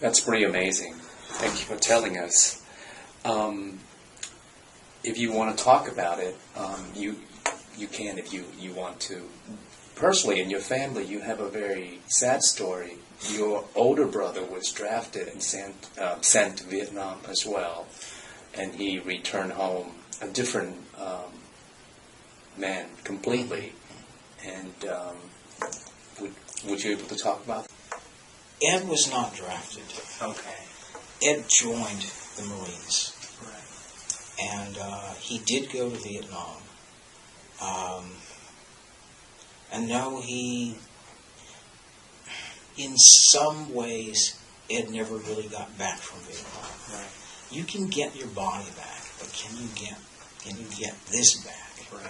That's pretty amazing. Thank you for telling us. If you want to talk about it, you can if you want to. Personally, in your family, you have a very sad story. Your older brother was drafted and sent to Vietnam as well, and he returned home a different man completely. And would you able to talk about that? Ed was not drafted. Okay. Ed joined the Marines. Right. And he did go to Vietnam. And no, in some ways, Ed never really got back from Vietnam. Right. You can get your body back, but can you get this back? Right.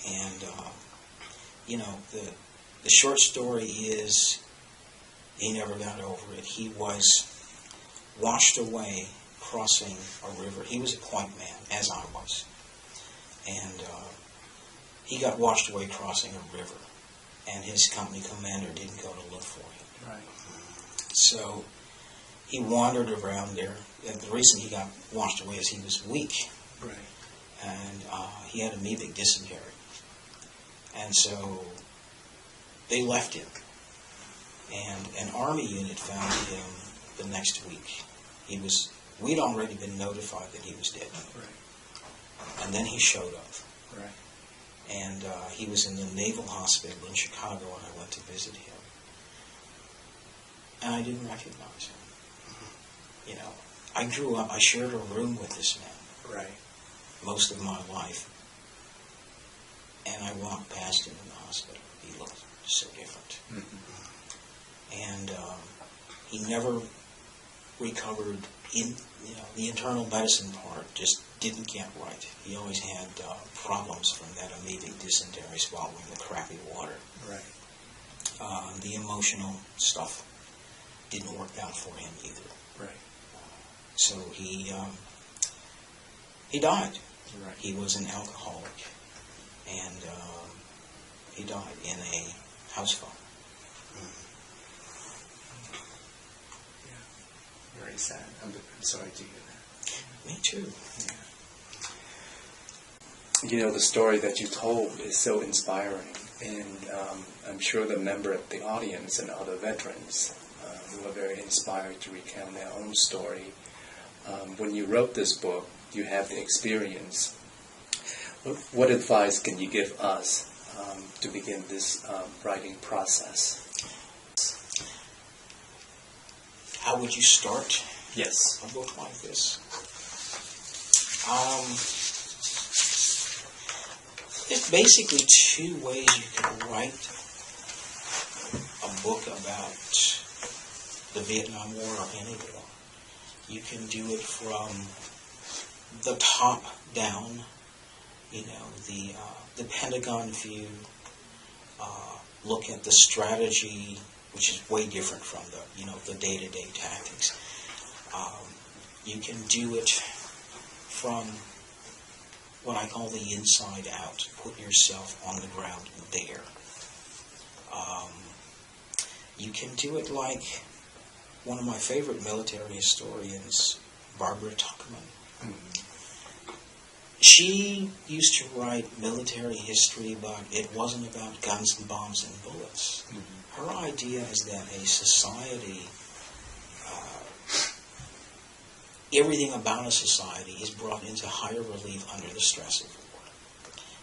And the short story is he never got over it. He was washed away crossing a river. He was a point man, as I was. And he got washed away crossing a river. And his company commander didn't go to look for him. Right. So he wandered around there. And the reason he got washed away is he was weak. Right. And he had amoebic dysentery. And so they left him. And an army unit found him the next week. We'd already been notified that he was dead. Right. And then he showed up. Right. And he was in the Naval Hospital in Chicago, and I went to visit him. And I didn't recognize him. Mm-hmm. You know, I grew up, I shared a room with this man. Right. Most of my life. And I walked past him in the hospital. He looked so different. Mm-hmm. And he never recovered. The internal medicine part just didn't get right. He always had problems from that amoebic dysentery, swallowing the crappy water. Right. The emotional stuff didn't work out for him either. Right. So he died. Right. He was an alcoholic, and he died in a house fire. Yeah. Very sad. I'm sorry to hear that. Me too. Yeah. You know, the story that you told is so inspiring, and I'm sure the member of the audience and other veterans who are very inspired to recount their own story. When you wrote this book, you have the experience. What advice can you give us to begin this writing process? How would you start? Yes. A book like this? There's basically two ways you can write a book about the Vietnam War or any war. You can do it from the top down, the Pentagon view, look at the strategy, which is way different from the day-to-day tactics. You can do it from what I call the inside out. Put yourself on the ground there. You can do it like one of my favorite military historians, Barbara Tuchman. Mm-hmm. She used to write military history, but it wasn't about guns and bombs and bullets. Mm-hmm. Her idea is that a society, everything about a society is brought into higher relief under the stress of war.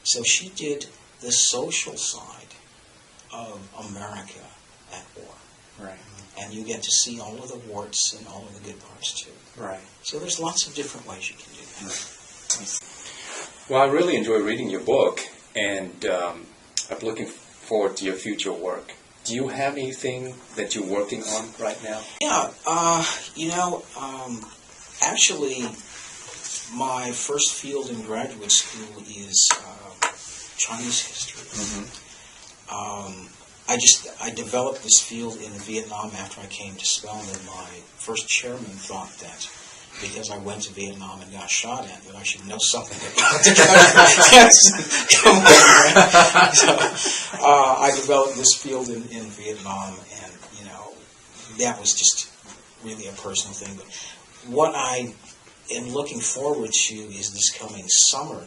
So she did the social side of America at war. Right. And you get to see all of the warts and all of the good parts too. Right. So there's lots of different ways you can do that. Right. Well, I really enjoy reading your book, and I'm looking forward to your future work. Do you have anything that you're working on right now? Yeah, actually, my first field in graduate school is Chinese history. Mm-hmm. I developed this field in Vietnam after I came to Spelman. My first chairman thought that because I went to Vietnam and got shot at, that I should know something about the country. So I developed this field in Vietnam, and that was just really a personal thing. But what I am looking forward to is this coming summer.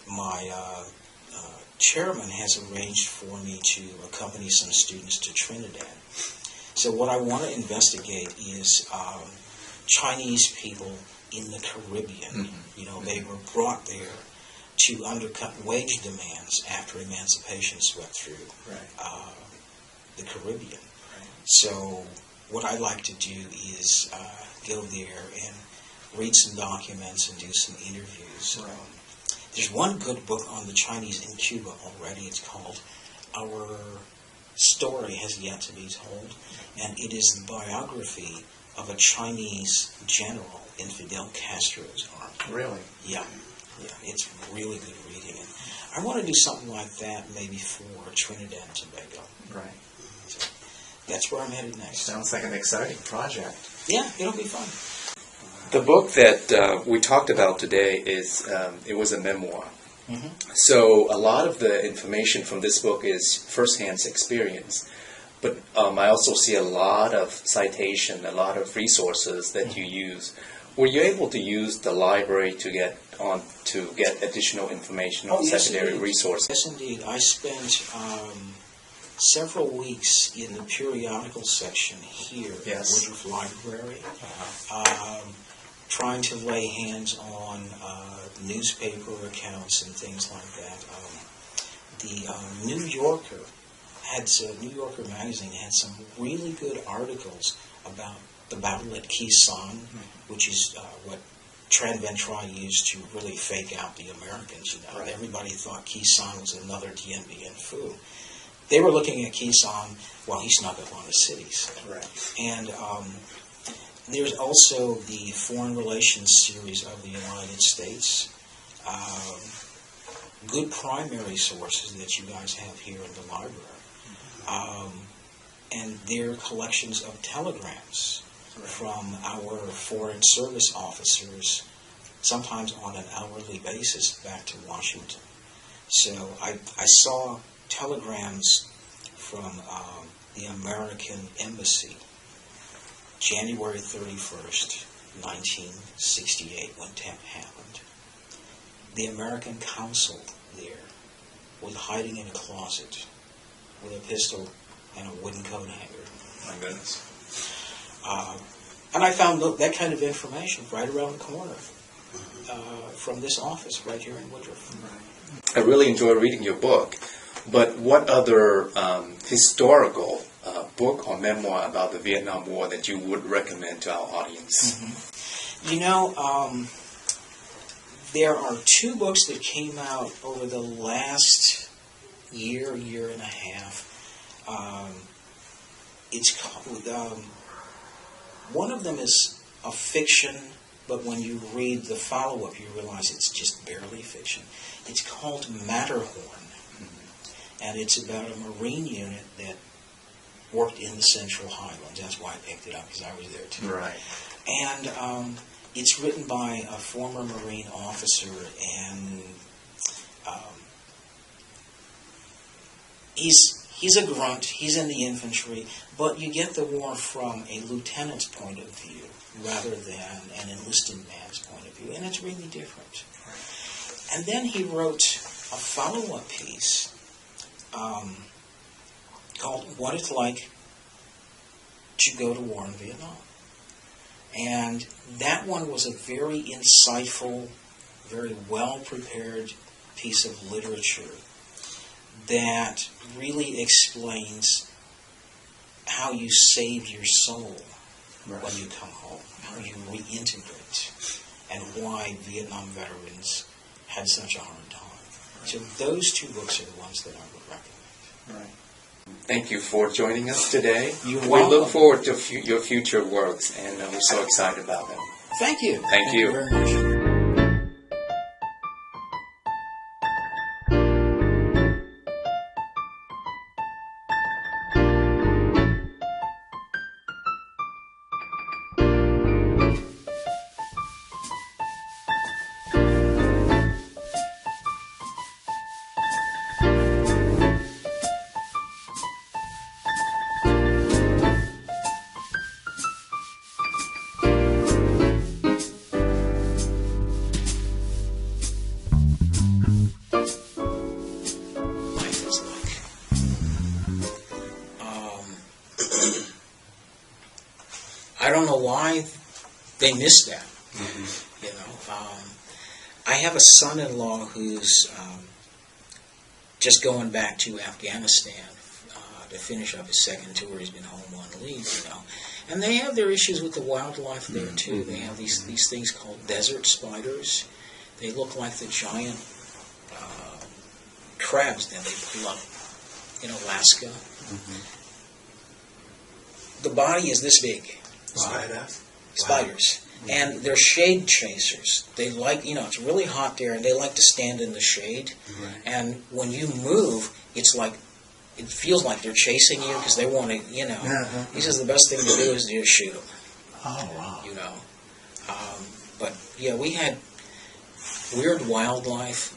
My chairman has arranged for me to accompany some students to Trinidad. So what I want to investigate is Chinese people in the Caribbean. You know, they were brought there to undercut wage demands after emancipation swept through the Caribbean. So what I like to do is go there and read some documents and do some interviews. There's one good book on the Chinese in Cuba already. It's called Our Story Has Yet to Be Told, and it is the biography of a Chinese general in Fidel Castro's army. Really? Yeah, it's really good reading. And I want to do something like that maybe for Trinidad and Tobago. Right. So that's where I'm headed next. Sounds like an exciting project. Yeah, it'll be fun. The book that we talked about today is, it was a memoir. So a lot of the information from this book is first-hand experience. But I also see a lot of citation, a lot of resources that you use. Were you able to use the library to get additional information on secondary resources? Yes, indeed. I spent several weeks in the periodical section here at Woodruff Library, trying to lay hands on newspaper accounts and things like that. The New Yorker magazine had some really good articles about the battle at Khe Sanh, which is what Tran Van Try used to really fake out the Americans. You know, everybody thought Khe Sanh was another Dien Bien Phu. They were looking at Khe Sanh while he snuck up on the cities. And there's also the Foreign Relations series of the United States. Good primary sources that you guys have here in the library. And they're collections of telegrams from our foreign service officers, sometimes on an hourly basis, back to Washington. So I saw telegrams from the American Embassy, January 31st, 1968, when TEP happened. The American consul there was hiding in a closet with a pistol and a wooden coat hanger. My goodness. And I found that kind of information right around the corner from this office right here in Woodruff. I really enjoy reading your book, but what other historical book or memoir about the Vietnam War that you would recommend to our audience? You know, there are two books that came out over the last year and a half. It's called, one of them is a fiction, but when you read the follow-up, you realize it's just barely fiction. It's called Matterhorn, and it's about a Marine unit that worked in the Central Highlands. That's why I picked it up, because I was there too. Right. And it's written by a former Marine officer, and he's a grunt, he's in the infantry, but you get the war from a lieutenant's point of view rather than an enlisted man's point of view, and it's really different. And then he wrote a follow-up piece called What It's Like to Go to War in Vietnam. And that one was a very insightful, very well-prepared piece of literature that really explains how you save your soul when you come home, how you reintegrate, and why Vietnam veterans had such a hard time. So those two books are the ones that I would recommend. Right. Thank you for joining us today. We look forward to your future works, and we're so excited about them. Thank you. Thank you very much. I don't know why they missed that. You know, I have a son-in-law who's just going back to Afghanistan to finish up his second tour. He's been home on leave, you know. And they have their issues with the wildlife there, too. They have these things called desert spiders. They look like the giant crabs that they pull up in Alaska. The body is this big. Spiders. And they're shade chasers. They like, you know, it's really hot there, and they like to stand in the shade. And when you move, it's like, it feels like they're chasing you because they want to, you know. He says the best thing to do is to just shoot them. Oh, wow. You know. But, yeah, we had weird wildlife.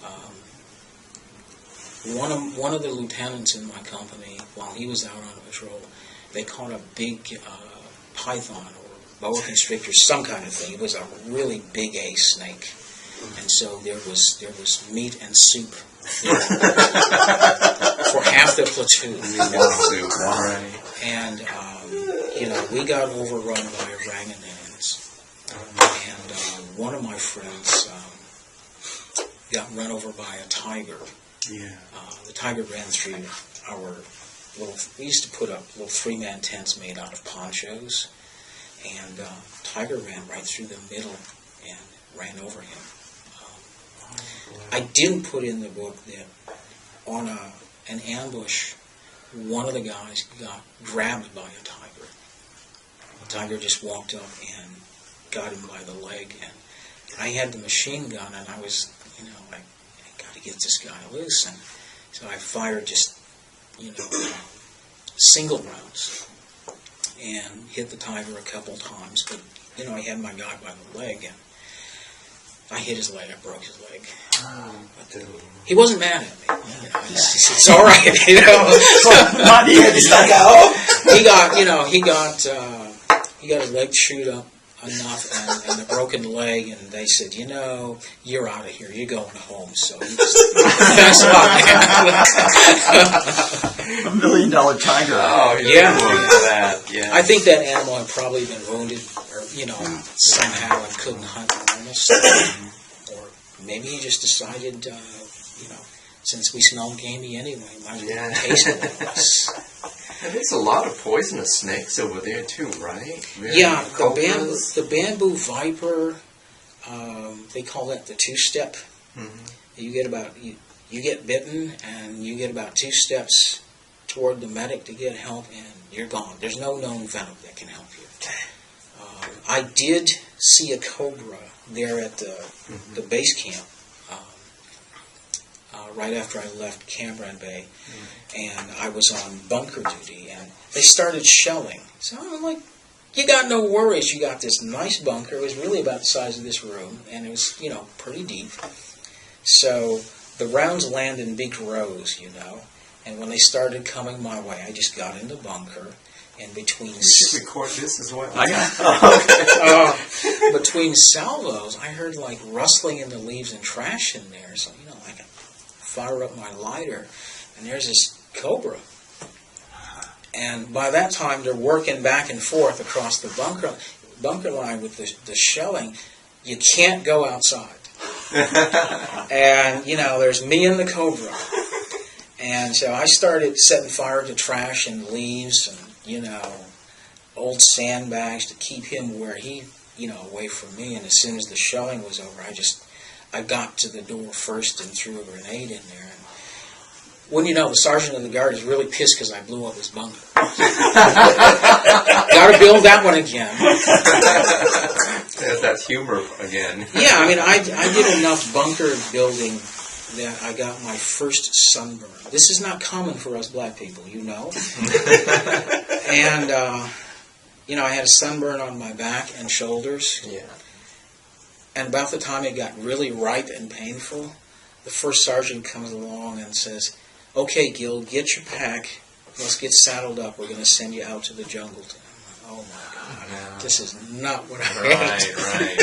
One of the lieutenants in my company, while he was out on patrol, they caught a big python or boa constrictor, some kind of thing. It was a really big A snake, and so there was meat and soup for half the platoon. Right. And you know, we got overrun by orangutans, and one of my friends got run over by a tiger. The tiger ran through our little. We used to put up little 3-man tents made out of ponchos, and tiger ran right through the middle and ran over him. I didn't put in the book that on an ambush, one of the guys got grabbed by a tiger. The tiger just walked up and got him by the leg, and I had the machine gun, and I was, you know, I got to get this guy loose, and so I fired just, you know, single rounds and hit the tiger a couple times, but, you know, I had my guy by the leg, and I hit his leg, I broke his leg. But he wasn't mad at me. You know, it's all right, you know. He got his leg chewed up enough and a broken leg, and they said, you know, you're out of here. You're going home. So he just, thanks a lot, man. $1 million tiger. Oh, yeah. That. Yeah. I think that animal had probably been wounded, or, you know, somehow and couldn't hunt almost. Or maybe he just decided, you know, since we smelled gamey anyway, might as well taste it with us. And there's a lot of poisonous snakes over there too, right? Really? Yeah, the bamboo viper, they call that the 2-step. You get bitten, and you get about 2 steps toward the medic to get help, and you're gone. There's no known venom that can help you. I did see a cobra there at the base camp right after I left Cambron Bay, and I was on bunker duty, and they started shelling. So I'm like, you got no worries. You got this nice bunker. It was really about the size of this room, and it was, you know, pretty deep. So the rounds land in big rows, you know, and when they started coming my way, I just got in the bunker, and between... You should record this as well. Between salvos, I heard like rustling in the leaves and trash in there, so, you know, I could fire up my lighter, and there's this cobra. And by that time, they're working back and forth across the bunker line with the shelling. You can't go outside. And, you know, there's me and the cobra. And so I started setting fire to trash and leaves and, you know, old sandbags to keep him where he, you know, away from me. And as soon as the shelling was over, I got to the door first and threw a grenade in there. And wouldn't you know, the sergeant of the guard is really pissed because I blew up his bunker. Got to build that one again. There's that humor again. Yeah, I mean, I did enough bunker building that I got my first sunburn. This is not common for us black people, you know. And, you know, I had a sunburn on my back and shoulders. Yeah. And about the time it got really ripe and painful, the first sergeant comes along and says, okay, Gil, get your pack. Let's get saddled up. We're going to send you out to the jungle. Oh, my God. Yeah. This is not what I Right.